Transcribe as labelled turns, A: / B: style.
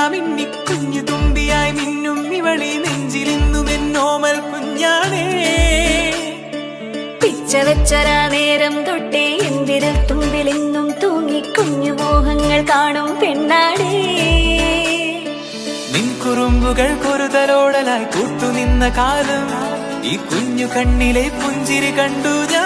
A: മിന്നി കുഞ്ഞു തുമ്പിയായി മിന്നും ഇവളി നെഞ്ചിലിന്നും എന്നോമൽ കുഞ്ഞാണേ.
B: പിച്ച വെച്ചരാ നേരം തൊട്ടേ എന്തിരൽ തുമ്പിലെന്നും തൂങ്ങി കുഞ്ഞു മോഹങ്ങൾ കാണും പെണ്ണാടേ.
A: നിൻ കുറുമ്പുകൾ കുറുതലോടലായി കൂട്ടുനിന്ന കാലം ഈ കുഞ്ഞു കണ്ണിലെ പുഞ്ചിരി കണ്ടു ഞാൻ.